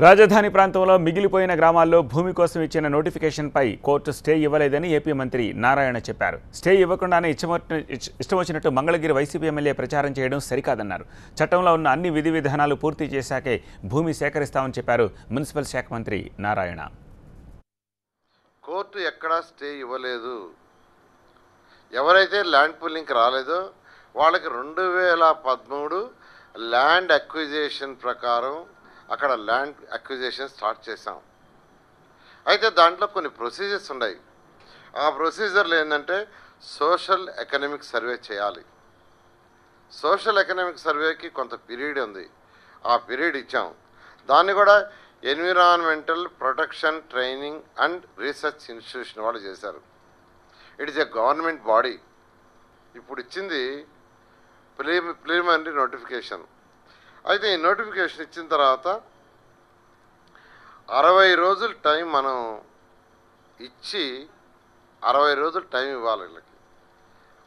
రాజధాని ప్రాంతంలో మిగిలిపోయిన గ్రామాల్లో భూమి కోసం ఇచ్చిన నోటిఫికేషన్పై కోర్టు స్టే ఇవ్వలేదని ఏపీ మంత్రి నారాయణ చెప్పారు. స్టే ఇవ్వకుండానే ఇష్టం వచ్చినట్టు మంగళగిరి వైసీపీ ఎమ్మెల్యే ప్రచారం చేయడం సరికాదన్నారు. చట్టంలో ఉన్న అన్ని విధి విధానాలు పూర్తి చేశాకే భూమి సేకరిస్తామని చెప్పారు మున్సిపల్ శాఖ మంత్రి నారాయణ. కోర్టు ఎక్కడా స్టే ఇవ్వలేదు. ఎవరైతే ల్యాండ్ పూలింగ్కి రాలేదో వాళ్ళకి 2013 ల్యాండ్ అక్విజిషన్ ప్రకారం అక్కడ ల్యాండ్ అక్విజిషన్ స్టార్ట్ చేసాం. అయితే దాంట్లో కొన్ని ప్రొసీజర్స్ ఉన్నాయి. ఆ ప్రొసీజర్లు ఏంటంటే సోషల్ ఎకనామిక్ సర్వే చేయాలి. సోషల్ ఎకనామిక్ సర్వేకి కొంత పీరియడ్ ఉంది. ఆ పీరియడ్ ఇచ్చాం. దాన్ని కూడా environmental protection training and research institution వాళ్ళు చేశారు. It is a government body. ఇప్పుడు ఇచ్చింది ప్రిలిమినరీ నోటిఫికేషన్. అయితే ఈ నోటిఫికేషన్ ఇచ్చిన తర్వాత 60 రోజులు టైం మనం ఇచ్చి 60 రోజులు టైం ఇవ్వాలి. వీళ్ళకి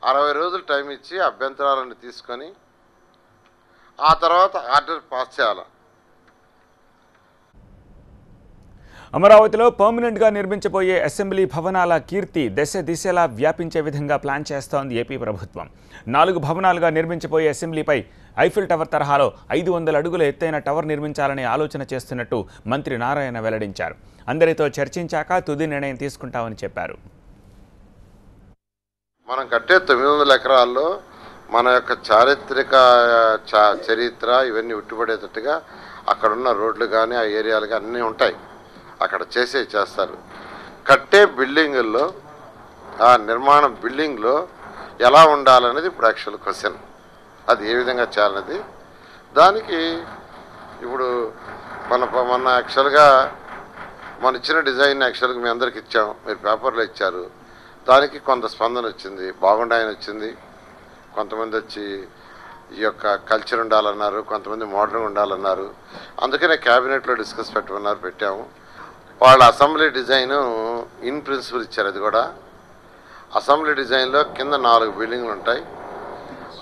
60 రోజులు టైం ఇచ్చి అభ్యంతరాలను తీసుకొని ఆ తర్వాత ఆర్డర్ పాస్ చేయాలి. అమరావతిలో పర్మనెంట్గా నిర్మించబోయే అసెంబ్లీ భవనాల కీర్తి దశ దిశలా వ్యాపించే విధంగా ప్లాన్ చేస్తోంది ఏపీ ప్రభుత్వం. 4 భవనాలుగా నిర్మించబోయే అసెంబ్లీపై ఐఫిల్ టవర్ తరహాలో 500 అడుగుల ఎత్తైన టవర్ నిర్మించాలనే ఆలోచన చేస్తున్నట్టు మంత్రి నారాయణ వెల్లడించారు. అందరితో చర్చించాక తుది నిర్ణయం తీసుకుంటామని చెప్పారు. మనం కట్టే 900 ఎకరాల్లో మన యొక్క చారిత్రక చరిత్ర ఇవన్నీ ఉట్టిపడేటట్టుగా అక్కడున్న రోడ్లు కానీ ఆ ఏరియాలు కానీ అన్నీ ఉంటాయి. అక్కడ చేస్తారు. కట్టే బిల్డింగుల్లో ఆ నిర్మాణ బిల్డింగ్లో ఎలా ఉండాలనేది ఇప్పుడు యాక్చువల్ క్వశ్చన్. అది ఏ విధంగా చేయాలనేది దానికి ఇప్పుడు మన యాక్చువల్గా మన ఇచ్చిన డిజైన్ యాక్చువల్గా మీ అందరికి ఇచ్చాం. మీరు పేపర్లో ఇచ్చారు. దానికి కొంత స్పందన వచ్చింది. బాగుండాయని వచ్చింది. కొంతమంది వచ్చి ఈ యొక్క కల్చర్ ఉండాలన్నారు, కొంతమంది మోడర్న్ ఉండాలన్నారు. అందుకనే క్యాబినెట్లో డిస్కస్ పెట్టాము. వాళ్ళ అసెంబ్లీ డిజైను ఇన్ ప్రిన్సిపల్ ఇచ్చారు. అది కూడా అసెంబ్లీ డిజైన్లో కింద 4 బిల్డింగ్లు ఉంటాయి.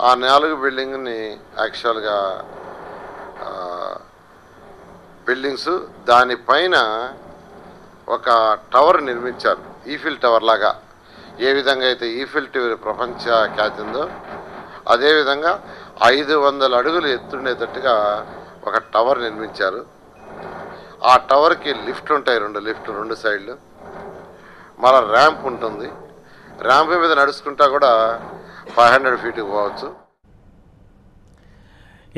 ఆ 4 బిల్డింగ్ని యాక్చువల్గా బిల్డింగ్స్ దానిపైన ఒక టవర్ నిర్మించారు. ఈఫిల్ టవర్ లాగా. ఏ విధంగా అయితే ఈఫిల్ టవర్ ప్రపంచ ఖ్యాతి ఉందో అదేవిధంగా 500 అడుగులు ఎత్తుండేటట్టుగా ఒక టవర్ నిర్మించారు. ఆ టవర్కి లిఫ్ట్లు ఉంటాయి. 2 లిఫ్ట్లు 2 సైడ్లు. మళ్ళీ ర్యాంప్ ఉంటుంది. ర్యాంప్ మీద నడుచుకుంటా కూడా 500 ఫీట్కి పోవచ్చు.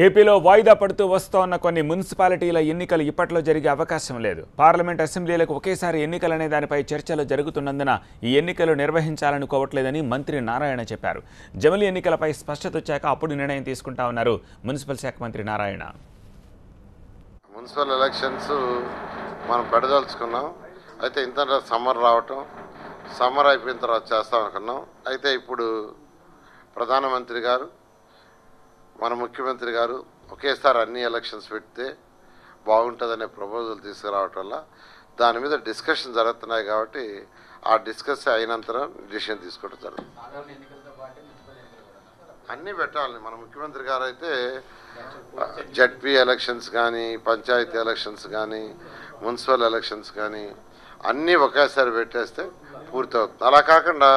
ఏపీలో వాయిదా పడుతూ వస్తోన్న కొన్ని మున్సిపాలిటీల ఎన్నికలు ఇప్పట్లో జరిగే అవకాశం లేదు. పార్లమెంట్ అసెంబ్లీలకు ఒకేసారి ఎన్నికలనే దానిపై చర్చలు జరుగుతున్నందున ఈ ఎన్నికలు నిర్వహించాలనుకోవట్లేదని మంత్రి నారాయణ చెప్పారు. జమిలీ ఎన్నికలపై స్పష్టత వచ్చాక అప్పుడు నిర్ణయం తీసుకుంటామన్నారు మున్సిపల్ శాఖ మంత్రి నారాయణ. మున్సిపల్ ఎలక్షన్స్ మనం పెడదలుచుకున్నాం. అయితే ఇంత సమ్మర్ రావటం, సమ్మర్ అయిపోయిన తర్వాత చేస్తాం అనుకున్నాం. అయితే ఇప్పుడు ప్రధానమంత్రి గారు మన ముఖ్యమంత్రి గారు ఒకేసారి అన్ని ఎలక్షన్స్ పెడితే బాగుంటుందనే ప్రపోజల్ తీసుకురావటం వల్ల దాని మీద డిస్కషన్ జరుగుతున్నాయి. కాబట్టి ఆ డిస్కస్ అయినంతరం డిసిషన్ తీసుకోవడం జరుగుతుంది. అన్నీ పెట్టాలని మన ముఖ్యమంత్రి గారు అయితే జడ్పీ ఎలక్షన్స్ కానీ, పంచాయతీ ఎలక్షన్స్ కానీ, మున్సిపల్ ఎలక్షన్స్ కానీ అన్నీ ఒకేసారి పెట్టేస్తే పూర్తి అవుతుంది. అలా కాకుండా